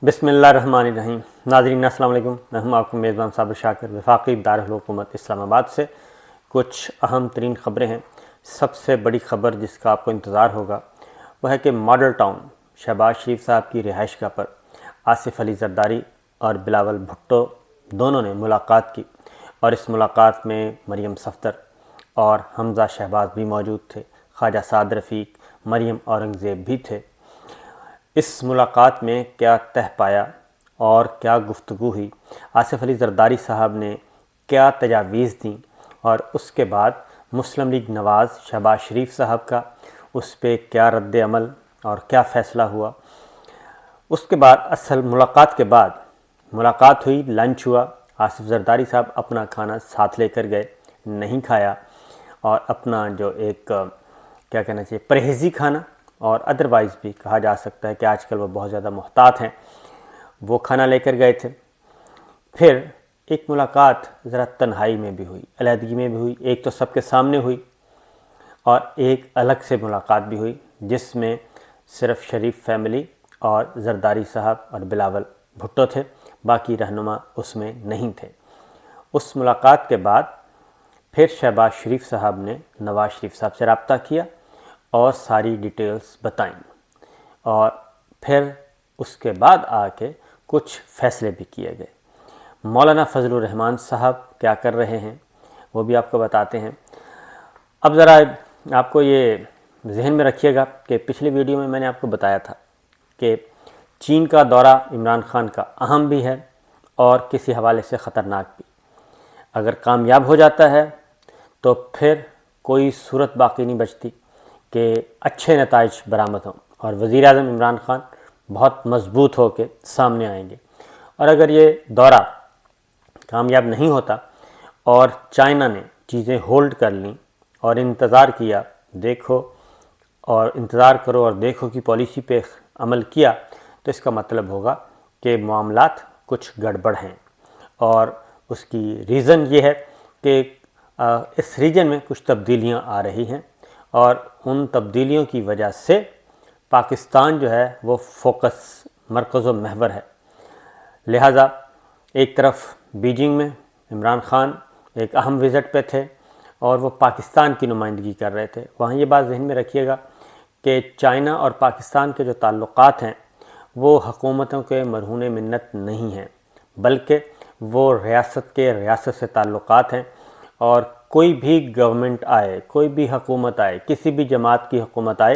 بسم اللہ الرحمن الرحیم۔ ناظرین السلام علیکم، میں ہوں آپ کو میزبان صابر شاکر، وفاقی دارالحکومت اسلام آباد سے۔ کچھ اہم ترین خبریں ہیں۔ سب سے بڑی خبر جس کا آپ کو انتظار ہوگا وہ ہے کہ ماڈل ٹاؤن شہباز شریف صاحب کی رہائش گاہ پر آصف علی زرداری اور بلاول بھٹو دونوں نے ملاقات کی، اور اس ملاقات میں مریم صفدر اور حمزہ شہباز بھی موجود تھے، خواجہ سعد رفیق، مریم اورنگزیب بھی تھے۔ اس ملاقات میں کیا طے پایا اور کیا گفتگو ہوئی، آصف علی زرداری صاحب نے کیا تجاویز دیں، اور اس کے بعد مسلم لیگ نواز شہباز شریف صاحب کا اس پہ کیا رد عمل اور کیا فیصلہ ہوا۔ اس کے بعد اصل ملاقات کے بعد ملاقات ہوئی، لنچ ہوا۔ آصف زرداری صاحب اپنا کھانا ساتھ لے کر گئے، نہیں کھایا، اور اپنا جو ایک کیا کہنا چاہیے پرہیزی کھانا، اور ادروائز بھی کہا جا سکتا ہے کہ آج کل وہ بہت زیادہ محتاط ہیں، وہ کھانا لے کر گئے تھے۔ پھر ایک ملاقات ذرا تنہائی میں بھی ہوئی، علیحدگی میں بھی ہوئی، ایک تو سب کے سامنے ہوئی، اور ایک الگ سے ملاقات بھی ہوئی جس میں صرف شریف فیملی اور زرداری صاحب اور بلاول بھٹو تھے، باقی رہنما اس میں نہیں تھے۔ اس ملاقات کے بعد پھر شہباز شریف صاحب نے نواز شریف صاحب سے رابطہ کیا اور ساری ڈیٹیلز بتائیں، اور پھر اس کے بعد آ کے کچھ فیصلے بھی کیے گئے۔ مولانا فضل الرحمان صاحب کیا کر رہے ہیں وہ بھی آپ کو بتاتے ہیں۔ اب ذرا آپ کو یہ ذہن میں رکھیے گا کہ پچھلی ویڈیو میں نے آپ کو بتایا تھا کہ چین کا دورہ عمران خان کا اہم بھی ہے اور کسی حوالے سے خطرناک بھی۔ اگر کامیاب ہو جاتا ہے تو پھر کوئی صورت باقی نہیں بچتی کہ اچھے نتائج برآمد ہوں اور وزیر اعظم عمران خان بہت مضبوط ہو کے سامنے آئیں گے۔ اور اگر یہ دورہ کامیاب نہیں ہوتا اور چائنا نے چیزیں ہولڈ کر لیں اور انتظار کیا، دیکھو اور انتظار کرو اور دیکھو کی پالیسی پہ عمل کیا، تو اس کا مطلب ہوگا کہ معاملات کچھ گڑبڑ ہیں، اور اس کی ریزن یہ ہے کہ اس ریجن میں کچھ تبدیلیاں آ رہی ہیں، اور ان تبدیلیوں کی وجہ سے پاکستان جو ہے وہ فوکس مرکز و محور ہے۔ لہٰذا ایک طرف بیجنگ میں عمران خان ایک اہم وزٹ پہ تھے اور وہ پاکستان کی نمائندگی کر رہے تھے۔ وہاں یہ بات ذہن میں رکھیے گا کہ چائنا اور پاکستان کے جو تعلقات ہیں وہ حکومتوں کے مرہون منت نہیں ہیں، بلکہ وہ ریاست سے تعلقات ہیں، اور کوئی بھی گورنمنٹ آئے، کوئی بھی حکومت آئے، کسی بھی جماعت کی حکومت آئے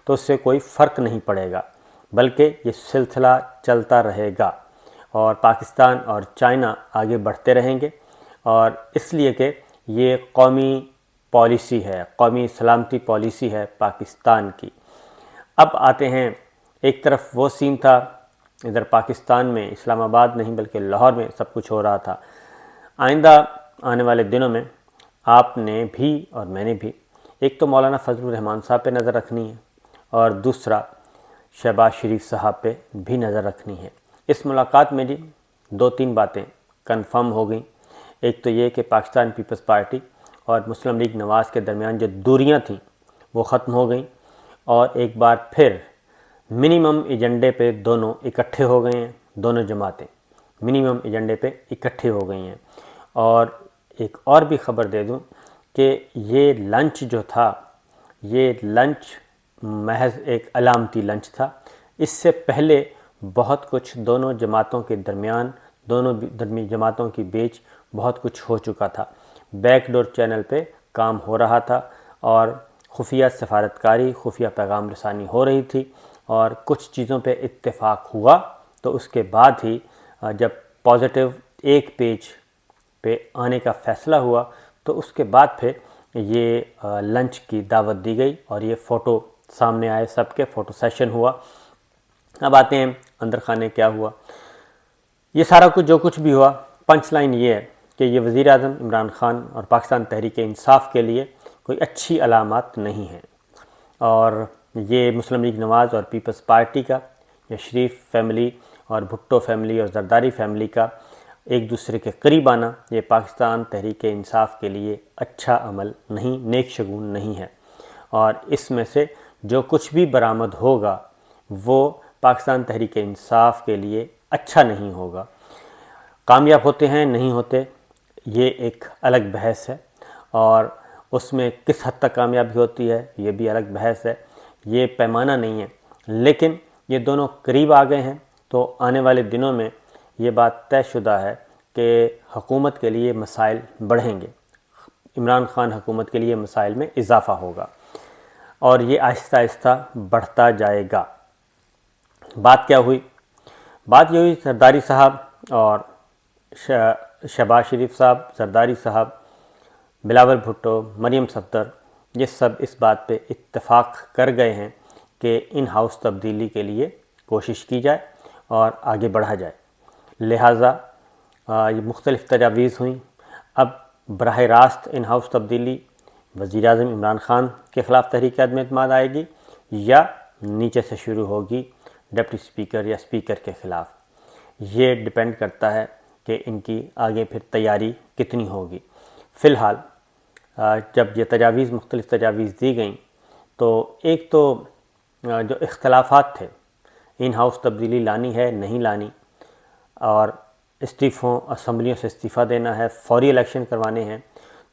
تو اس سے کوئی فرق نہیں پڑے گا، بلکہ یہ سلسلہ چلتا رہے گا، اور پاکستان اور چائنا آگے بڑھتے رہیں گے، اور اس لیے کہ یہ قومی پالیسی ہے، قومی سلامتی پالیسی ہے پاکستان کی۔ اب آتے ہیں، ایک طرف وہ سین تھا ادھر پاکستان میں، اسلام آباد نہیں بلکہ لاہور میں سب کچھ ہو رہا تھا۔ آئندہ آنے والے دنوں میں آپ نے بھی اور میں نے بھی ایک تو مولانا فضل الرحمان صاحب پہ نظر رکھنی ہے، اور دوسرا شہباز شریف صاحب پہ بھی نظر رکھنی ہے۔ اس ملاقات میں جی 2-3 باتیں کنفرم ہو گئیں۔ ایک تو یہ کہ پاکستان پیپلز پارٹی اور مسلم لیگ نواز کے درمیان جو دوریاں تھیں وہ ختم ہو گئیں، اور ایک بار پھر منیمم ایجنڈے پہ دونوں اکٹھے ہو گئے ہیں، دونوں جماعتیں منیمم ایجنڈے پہ اکٹھے ہو گئی ہیں۔ اور ایک اور بھی خبر دے دوں کہ یہ لنچ جو تھا، یہ لنچ محض ایک علامتی لنچ تھا۔ اس سے پہلے بہت کچھ دونوں جماعتوں کے درمیان، دونوں جماعتوں کے بیچ بہت کچھ ہو چکا تھا، بیک ڈور چینل پہ کام ہو رہا تھا، اور خفیہ سفارتکاری، خفیہ پیغام رسانی ہو رہی تھی، اور کچھ چیزوں پہ اتفاق ہوا، تو اس کے بعد ہی جب پازیٹیو ایک پیج پہ آنے کا فیصلہ ہوا تو اس کے بعد پھر یہ لنچ کی دعوت دی گئی، اور یہ فوٹو سامنے آئے، سب کے فوٹو سیشن ہوا۔ اب آتے ہیں اندر خانے کیا ہوا۔ یہ سارا کچھ جو کچھ بھی ہوا، پنچ لائن یہ ہے کہ یہ وزیر اعظم عمران خان اور پاکستان تحریک انصاف کے لیے کوئی اچھی علامات نہیں ہیں، اور یہ مسلم لیگ نواز اور پیپلز پارٹی کا، یا شریف فیملی اور بھٹو فیملی اور زرداری فیملی کا ایک دوسرے کے قریب آنا، یہ پاکستان تحریک انصاف کے لیے اچھا عمل نہیں، نیک شگون نہیں ہے، اور اس میں سے جو کچھ بھی برآمد ہوگا وہ پاکستان تحریک انصاف کے لیے اچھا نہیں ہوگا۔ کامیاب ہوتے ہیں نہیں ہوتے یہ ایک الگ بحث ہے، اور اس میں کس حد تک کامیابی ہوتی ہے یہ بھی الگ بحث ہے، یہ پیمانہ نہیں ہے۔ لیکن یہ دونوں قریب آ گئے ہیں تو آنے والے دنوں میں یہ بات طے شدہ ہے کہ حکومت کے لیے مسائل بڑھیں گے، عمران خان حکومت کے لیے مسائل میں اضافہ ہوگا، اور یہ آہستہ آہستہ بڑھتا جائے گا۔ بات کیا ہوئی؟ بات یہ ہوئی زرداری صاحب اور شہباز شریف صاحب، زرداری صاحب، بلاول بھٹو، مریم صفدر، یہ سب اس بات پہ اتفاق کر گئے ہیں کہ ان ہاؤس تبدیلی کے لیے کوشش کی جائے اور آگے بڑھا جائے۔ لہٰذا یہ مختلف تجاویز ہوئیں۔ اب براہ راست ان ہاؤس تبدیلی وزیر اعظم عمران خان کے خلاف تحریک عدم اعتماد آئے گی یا نیچے سے شروع ہوگی ڈپٹی اسپیکر یا اسپیکر کے خلاف، یہ ڈیپینڈ کرتا ہے کہ ان کی آگے پھر تیاری کتنی ہوگی۔ فی الحال جب یہ تجاویز مختلف تجاویز دی گئیں تو ایک تو جو اختلافات تھے، ان ہاؤس تبدیلی لانی ہے نہیں لانی، اور استعفوں اسمبلیوں سے استعفیٰ دینا ہے، فوری الیکشن کروانے ہیں،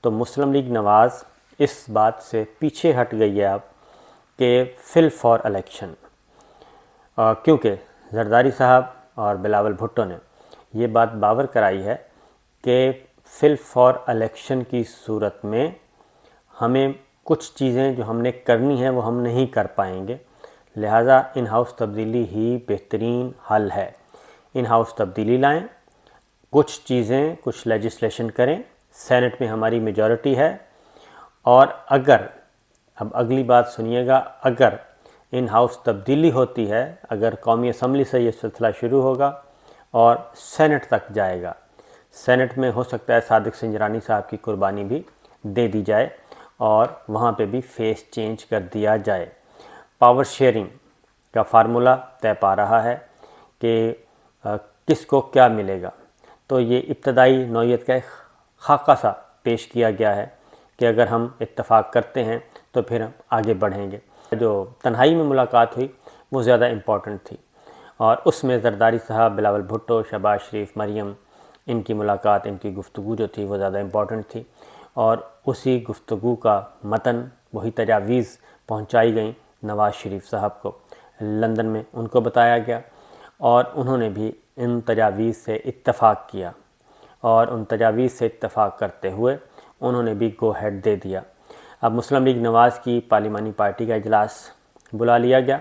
تو مسلم لیگ نواز اس بات سے پیچھے ہٹ گئی ہے اب کہ فل فار الیکشن، کیونکہ زرداری صاحب اور بلاول بھٹو نے یہ بات باور کرائی ہے کہ فل فار الیکشن کی صورت میں ہمیں کچھ چیزیں جو ہم نے کرنی ہیں وہ ہم نہیں کر پائیں گے، لہٰذا ان ہاؤس تبدیلی ہی بہترین حل ہے۔ ان ہاؤس تبدیلی لائیں، کچھ چیزیں کچھ لیجسلیشن کریں، سینٹ میں ہماری میجورٹی ہے، اور اگر اب اگلی بات سنیے گا، اگر ان ہاؤس تبدیلی ہوتی ہے، اگر قومی اسمبلی سے یہ سلسلہ شروع ہوگا اور سینٹ تک جائے گا، سینٹ میں ہو سکتا ہے صادق سنجرانی صاحب کی قربانی بھی دے دی جائے اور وہاں پہ بھی فیس چینج کر دیا جائے۔ پاور شیئرنگ کا فارمولہ طے پا رہا ہے کہ کس کو کیا ملے گا، تو یہ ابتدائی نوعیت کا ایک خاکہ سا پیش کیا گیا ہے کہ اگر ہم اتفاق کرتے ہیں تو پھر ہم آگے بڑھیں گے۔ جو تنہائی میں ملاقات ہوئی وہ زیادہ امپورٹنٹ تھی، اور اس میں زرداری صاحب، بلاول بھٹو، شہباز شریف، مریم، ان کی ملاقات، ان کی گفتگو جو تھی وہ زیادہ امپورٹنٹ تھی، اور اسی گفتگو کا متن، وہی تجاویز پہنچائی گئیں نواز شریف صاحب کو، لندن میں ان کو بتایا گیا، اور انہوں نے بھی ان تجاویز سے اتفاق کیا، اور ان تجاویز سے اتفاق کرتے ہوئے انہوں نے بھی گو ہیڈ دے دیا۔ اب مسلم لیگ نواز کی پارلیمانی پارٹی کا اجلاس بلا لیا گیا،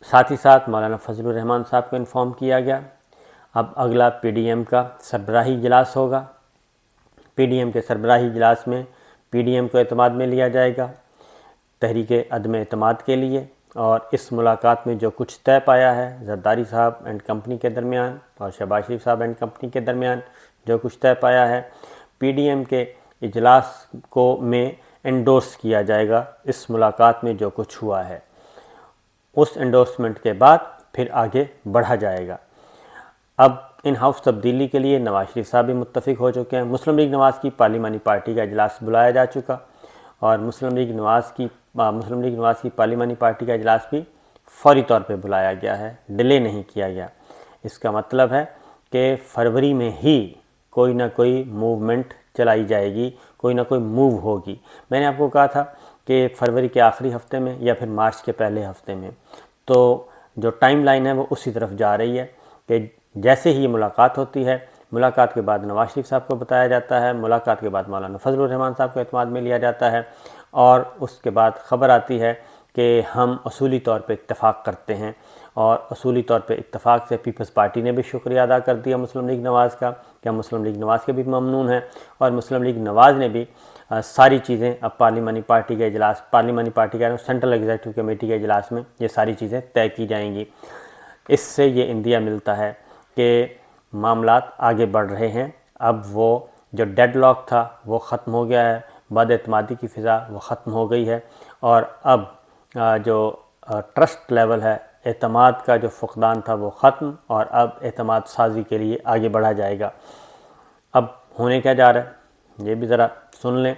ساتھ ہی ساتھ مولانا فضل الرحمان صاحب کو انفارم کیا گیا۔ اب اگلا پی ڈی ایم کا سربراہی اجلاس ہوگا، پی ڈی ایم کے سربراہی اجلاس میں پی ڈی ایم کو اعتماد میں لیا جائے گا تحریک عدم اعتماد کے لیے، اور اس ملاقات میں جو کچھ طے پایا ہے زرداری صاحب اینڈ کمپنی کے درمیان اور شہباز شریف صاحب اینڈ کمپنی کے درمیان جو کچھ طے پایا ہے، پی ڈی ایم کے اجلاس کو میں انڈورس کیا جائے گا اس ملاقات میں جو کچھ ہوا ہے، اس انڈورسمنٹ کے بعد پھر آگے بڑھا جائے گا۔ اب ان ہاؤس تبدیلی کے لیے نواز شریف صاحب بھی متفق ہو چکے ہیں، مسلم لیگ نواز کی پارلیمانی پارٹی کا اجلاس بلایا جا چکا، اور مسلم لیگ نواز کی پارلیمانی پارٹی کا اجلاس بھی فوری طور پہ بلایا گیا ہے، ڈیلے نہیں کیا گیا۔ اس کا مطلب ہے کہ فروری میں ہی کوئی نہ کوئی موومنٹ چلائی جائے گی، کوئی نہ کوئی موو ہوگی۔ میں نے آپ کو کہا تھا کہ فروری کے آخری ہفتے میں یا پھر مارچ کے پہلے ہفتے میں، تو جو ٹائم لائن ہے وہ اسی طرف جا رہی ہے کہ جیسے ہی یہ ملاقات ہوتی ہے، ملاقات کے بعد نواز شریف صاحب کو بتایا جاتا ہے، ملاقات کے بعد مولانا فضل الرحمان صاحب کو اعتماد میں لیا جاتا ہے، اور اس کے بعد خبر آتی ہے کہ ہم اصولی طور پہ اتفاق کرتے ہیں، اور اصولی طور پہ اتفاق سے پیپلز پارٹی نے بھی شکریہ ادا کر دیا مسلم لیگ نواز کا کہ مسلم لیگ نواز کے بھی ممنون ہیں، اور مسلم لیگ نواز نے بھی ساری چیزیں اب پارلیمانی پارٹی کے اجلاس، پارلیمانی پارٹی کا سینٹرل ایگزیکٹو کمیٹی کے اجلاس میں یہ ساری چیزیں طے کی جائیں گی۔ اس سے یہ اندیا ملتا ہے کہ معاملات آگے بڑھ رہے ہیں، اب وہ جو ڈیڈ لاک تھا وہ ختم ہو گیا ہے، بد اعتمادی کی فضا وہ ختم ہو گئی ہے، اور اب جو ٹرسٹ لیول ہے، اعتماد کا جو فقدان تھا وہ ختم، اور اب اعتماد سازی کے لیے آگے بڑھا جائے گا۔ اب ہونے کیا جا رہا ہے یہ بھی ذرا سن لیں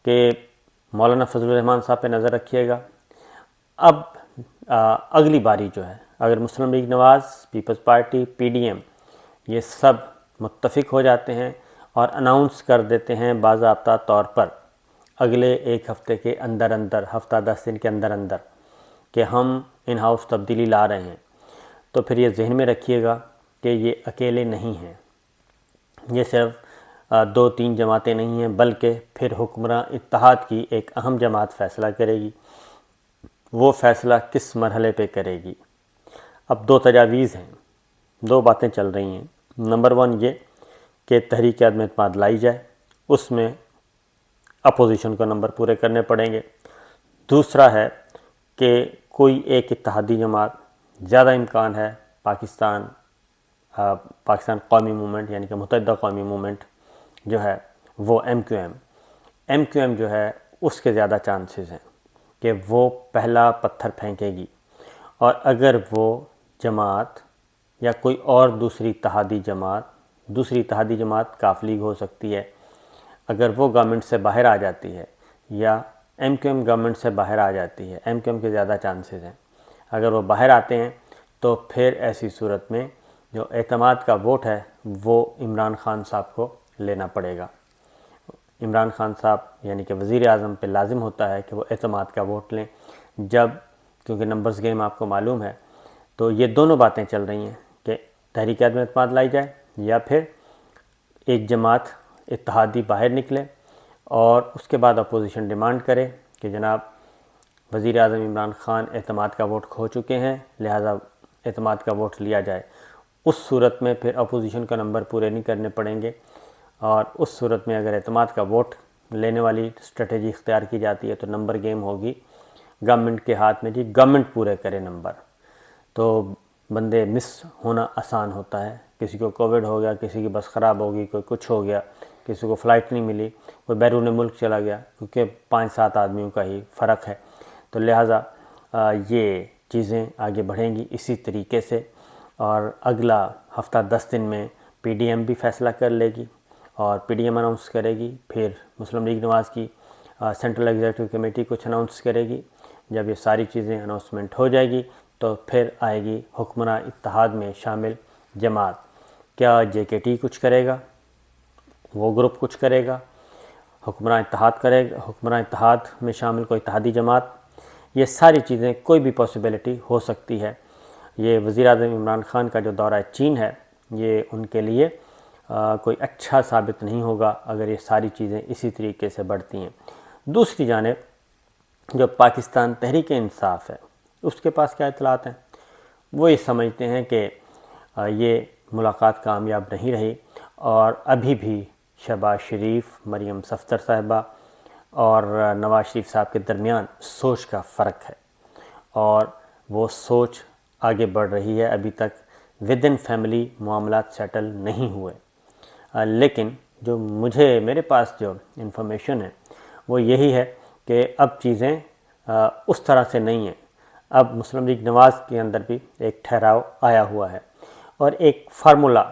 کہ مولانا فضل الرحمان صاحب پہ نظر رکھیے گا۔ اب اگلی باری جو ہے، اگر Muslim League Nawaz, Peoples Party, P D M یہ سب متفق ہو جاتے ہیں اور اناؤنس کر دیتے ہیں باضابطہ طور پر اگلے ایک ہفتے کے اندر اندر، ہفتہ 10 دن کے اندر اندر، کہ ہم ان ہاؤس تبدیلی لا رہے ہیں، تو پھر یہ ذہن میں رکھیے گا کہ یہ اکیلے نہیں ہیں، یہ صرف 2-3 جماعتیں نہیں ہیں، بلکہ پھر حکمراں اتحاد کی ایک اہم جماعت فیصلہ کرے گی۔ وہ فیصلہ کس مرحلے پہ کرے گی؟ اب 2 تجاویز ہیں، 2 باتیں چل رہی ہیں۔ نمبر 1 یہ کہ تحریک عدم اعتماد لائی جائے، اس میں اپوزیشن کو نمبر پورے کرنے پڑیں گے۔ دوسرا ہے کہ کوئی ایک اتحادی جماعت، زیادہ امکان ہے پاکستان قومی موومنٹ یعنی کہ متحدہ قومی موومنٹ جو ہے وہ ایم کیو ایم جو ہے اس کے زیادہ چانسز ہیں کہ وہ پہلا پتھر پھینکے گی، اور اگر وہ جماعت یا کوئی اور دوسری اتحادی جماعت کاف لیگ ہو سکتی ہے، اگر وہ گورنمنٹ سے باہر آ جاتی ہے یا ایم کیو ایم گورنمنٹ سے باہر آ جاتی ہے، ایم کیو ایم کے زیادہ چانسز ہیں، اگر وہ باہر آتے ہیں تو پھر ایسی صورت میں جو اعتماد کا ووٹ ہے وہ عمران خان صاحب کو لینا پڑے گا۔ عمران خان صاحب یعنی کہ وزیر اعظم پہ لازم ہوتا ہے کہ وہ اعتماد کا ووٹ لیں، کیونکہ نمبرز گیم آپ کو معلوم ہے۔ تو یہ دونوں باتیں چل رہی ہیں کہ تحریک عدم اعتماد لائی جائے یا پھر ایک جماعت اتحادی باہر نکلے، اور اس کے بعد اپوزیشن ڈیمانڈ کرے کہ جناب وزیر اعظم عمران خان اعتماد کا ووٹ کھو چکے ہیں، لہٰذا اعتماد کا ووٹ لیا جائے۔ اس صورت میں پھر اپوزیشن کا نمبر پورے نہیں کرنے پڑیں گے، اور اس صورت میں اگر اعتماد کا ووٹ لینے والی اسٹریٹجی اختیار کی جاتی ہے تو نمبر گیم ہوگی گورنمنٹ کے ہاتھ میں، جی گورنمنٹ پورے کرے نمبر۔ تو بندے مس ہونا آسان ہوتا ہے، کسی کو کووڈ ہو گیا، کسی کی بس خراب ہوگی، کوئی کچھ ہو گیا، کسی کو فلائٹ نہیں ملی، کوئی بیرون ملک چلا گیا، کیونکہ 5-7 آدمیوں کا ہی فرق ہے، تو لہٰذا یہ چیزیں آگے بڑھیں گی اسی طریقے سے، اور اگلا ہفتہ 10 دن میں پی ڈی ایم بھی فیصلہ کر لے گی، اور پی ڈی ایم اناؤنس کرے گی، پھر مسلم لیگ نواز کی سینٹرل ایگزیکٹو کمیٹی کچھ اناؤنس کرے گی۔ جب یہ ساری چیزیں اناؤنسمنٹ ہو جائے گی تو پھر آئے گی حکمراں اتحاد میں شامل جماعت۔ کیا جے کے ٹی کچھ کرے گا؟ وہ گروپ کچھ کرے گا؟ حکمراں اتحاد میں شامل کوئی اتحادی جماعت؟ یہ ساری چیزیں کوئی بھی پاسبلٹی ہو سکتی ہے۔ یہ وزیر اعظم عمران خان کا جو دورہ چین ہے یہ ان کے لیے کوئی اچھا ثابت نہیں ہوگا اگر یہ ساری چیزیں اسی طریقے سے بڑھتی ہیں۔ دوسری جانب جو پاکستان تحریک انصاف ہے اس کے پاس کیا اطلاعات ہیں؟ وہ یہ سمجھتے ہیں کہ یہ ملاقات کامیاب نہیں رہی، اور ابھی بھی شہباز شریف، مریم صفدر صاحبہ اور نواز شریف صاحب کے درمیان سوچ کا فرق ہے، اور وہ سوچ آگے بڑھ رہی ہے، ابھی تک ود ان فیملی معاملات سیٹل نہیں ہوئے۔ لیکن جو میرے پاس جو انفارمیشن ہے وہ یہی ہے کہ اب چیزیں اس طرح سے نہیں ہیں۔ اب مسلم لیگ نواز کے اندر بھی ایک ٹھہراؤ آیا ہوا ہے، اور ایک فارمولا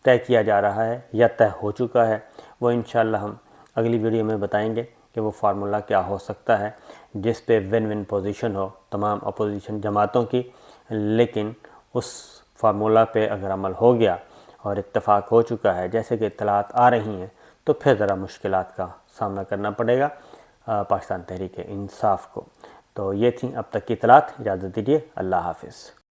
طے کیا جا رہا ہے یا طے ہو چکا ہے، وہ انشاءاللہ ہم اگلی ویڈیو میں بتائیں گے کہ وہ فارمولا کیا ہو سکتا ہے جس پہ ون ون پوزیشن ہو تمام اپوزیشن جماعتوں کی۔ لیکن اس فارمولا پہ اگر عمل ہو گیا اور اتفاق ہو چکا ہے جیسے کہ اطلاعات آ رہی ہیں، تو پھر ذرا مشکلات کا سامنا کرنا پڑے گا پاکستان تحریک انصاف کو۔ تو یہ تھیں اب تک کی اطلاعات، اجازت دیجیے، اللہ حافظ۔